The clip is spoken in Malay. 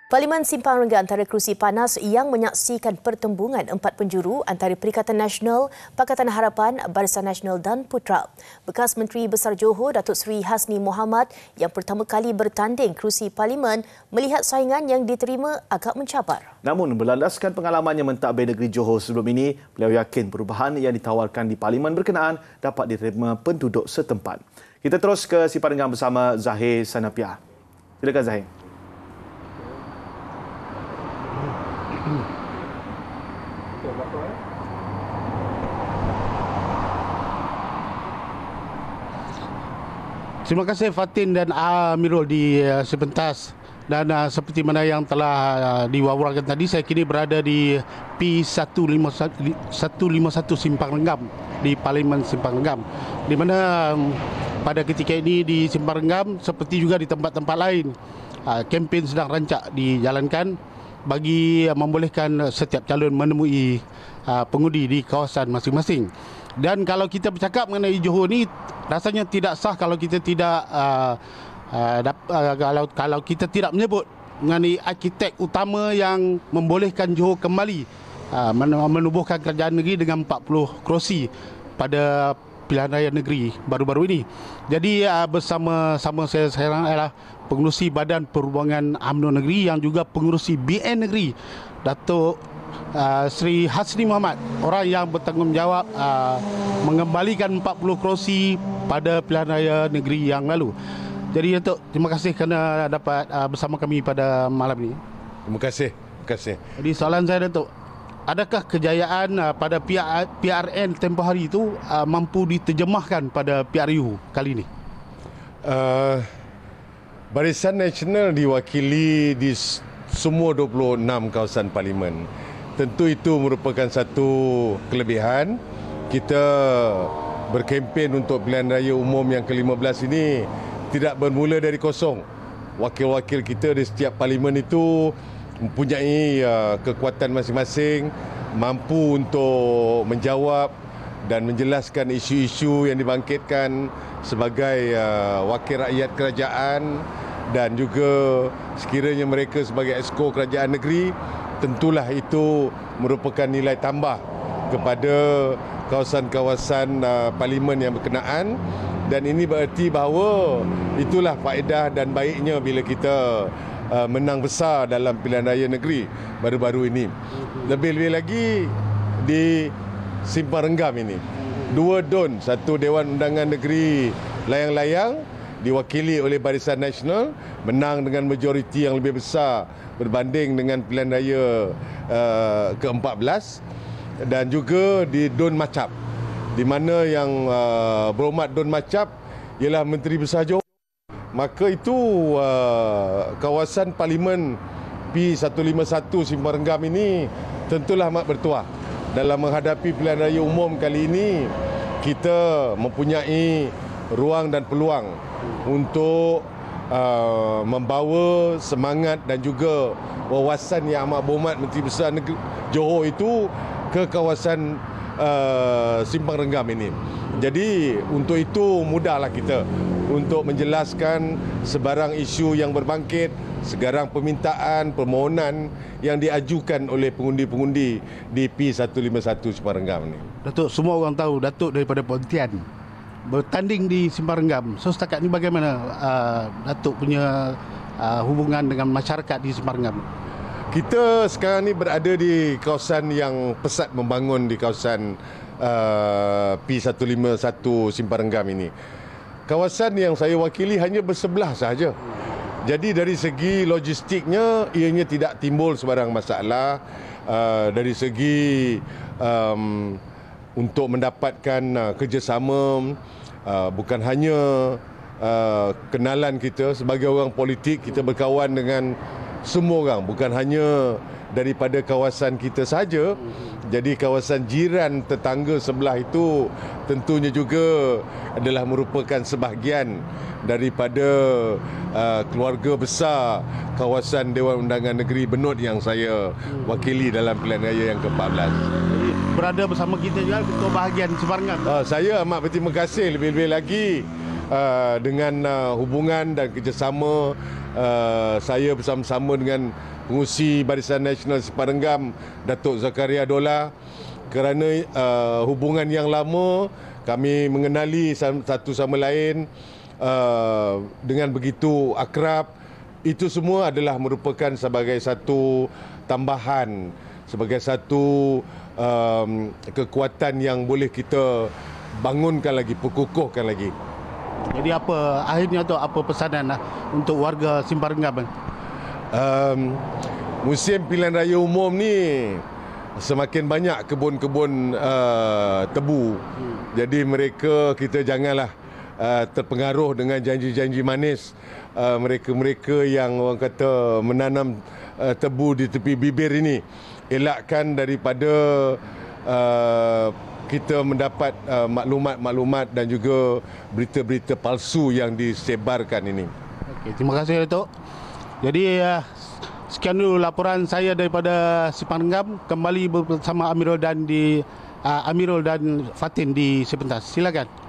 Parlimen simpang rengga antara kerusi panas yang menyaksikan pertembungan empat penjuru antara Perikatan Nasional, Pakatan Harapan, Barisan Nasional dan Putra. Bekas Menteri Besar Johor Datuk Seri Hasni Mohamad yang pertama kali bertanding kerusi Parlimen melihat saingan yang diterima agak mencabar. Namun berlandaskan pengalamannya mentadbir negeri Johor sebelum ini, beliau yakin perubahan yang ditawarkan di Parlimen berkenaan dapat diterima penduduk setempat. Kita terus ke simpang rengga bersama Zahir Sanapiah. Silakan Zahir. Terima kasih Fatin dan Amirul di sepentas. Dan seperti mana yang telah diwawarkan tadi, saya kini berada di P151 Simpang Renggam di Parlimen Simpang Renggam, di mana pada ketika ini di Simpang Renggam seperti juga di tempat-tempat lain, kempen sedang rancak dijalankan bagi membolehkan setiap calon menemui pengundi di kawasan masing-masing. Dan kalau kita bercakap mengenai Johor ni, rasanya tidak sah kalau kita tidak kalau kita tidak menyebut mengenai arkitek utama yang membolehkan Johor kembali menubuhkan kerajaan negeri dengan 40 kerusi pada pilihan raya negeri baru-baru ini. Jadi bersama-sama saya sekarang adalah pengerusi Badan Perhubungan UMNO Negeri yang juga pengerusi BN Negeri, Datuk Seri Hasni Mohamad, orang yang bertanggungjawab mengembalikan 40 kerusi pada pilihan raya negeri yang lalu. Jadi Datuk, terima kasih kerana dapat bersama kami pada malam ini. Terima kasih. Jadi soalan saya Datuk, adakah kejayaan pada PRN tempoh hari itu mampu diterjemahkan pada PRU kali ini? Barisan Nasional diwakili di semua 26 kawasan parlimen. Tentu itu merupakan satu kelebihan. Kita berkempen untuk pilihan raya umum yang ke-15 ini tidak bermula dari kosong. Wakil-wakil kita di setiap parlimen itu mempunyai kekuatan masing-masing, mampu untuk menjawab dan menjelaskan isu-isu yang dibangkitkan sebagai wakil rakyat kerajaan, dan juga sekiranya mereka sebagai exco kerajaan negeri, tentulah itu merupakan nilai tambah kepada kawasan-kawasan parlimen yang berkenaan. Dan ini bererti bahawa itulah faedah dan baiknya bila kita menang besar dalam pilihan raya negeri baru-baru ini. Lebih-lebih lagi di Simpang Renggam ini, 2 DUN, 1 Dewan Undangan Negeri Layang-Layang diwakili oleh Barisan Nasional, menang dengan majoriti yang lebih besar berbanding dengan pilihan raya ke-14, dan juga di DUN Macap, di mana yang berhormat DUN Macap ialah Menteri Besar Johor. Maka itu kawasan parlimen P151 Simpang Renggam ini tentulah amat bertuah. Dalam menghadapi pilihan raya umum kali ini, kita mempunyai ruang dan peluang untuk membawa semangat dan juga wawasan yang amat berhormat Menteri Besar Negeri Johor itu ke kawasan Simpang Renggam ini. Jadi untuk itu mudahlah kita untuk menjelaskan sebarang isu yang berbangkit, sebarang permintaan, permohonan yang diajukan oleh pengundi-pengundi di P151 Simpang Renggam ini. Datuk, semua orang tahu Datuk daripada Pontian bertanding di Simpang Renggam. So setakat ini bagaimana Datuk punya hubungan dengan masyarakat di Simpang Renggam? Kita sekarang ni berada di kawasan yang pesat membangun, di kawasan P151 Simpang Renggam ini. Kawasan yang saya wakili hanya bersebelah sahaja. Jadi dari segi logistiknya, ianya tidak timbul sebarang masalah. Dari segi untuk mendapatkan kerjasama, bukan hanya kenalan kita sebagai orang politik, kita berkawan dengan semua orang, bukan hanya daripada kawasan kita saja. Jadi kawasan jiran tetangga sebelah itu tentunya juga adalah merupakan sebahagian daripada keluarga besar kawasan Dewan Undangan Negeri Benut yang saya wakili dalam pilihan raya yang ke-14. Berada bersama kita juga ketua bahagian Simpang Renggam. Saya amat berterima kasih, lebih-lebih lagi dengan hubungan dan kerjasama saya bersama-sama dengan Pengurusi Barisan Nasional Sipar Enggam, Datuk Zakaria Dola, kerana hubungan yang lama, kami mengenali satu sama lain dengan begitu akrab. Itu semua adalah merupakan sebagai satu tambahan, sebagai satu kekuatan yang boleh kita bangunkan lagi, perkukuhkan lagi. Jadi apa akhirnya tu apa pesanan untuk warga Simpar Enggam? Musim pilihan raya umum ni semakin banyak kebun-kebun tebu. Jadi kita janganlah terpengaruh dengan janji-janji manis mereka-mereka yang orang kata menanam tebu di tepi bibir ini. Elakkan daripada kita mendapat maklumat-maklumat dan juga berita-berita palsu yang disebarkan ini. Okey, terima kasih Datuk. Jadi sekian dulu laporan saya daripada Sipar Enggam, kembali bersama Amirul dan Fatin di sebentar. Silakan.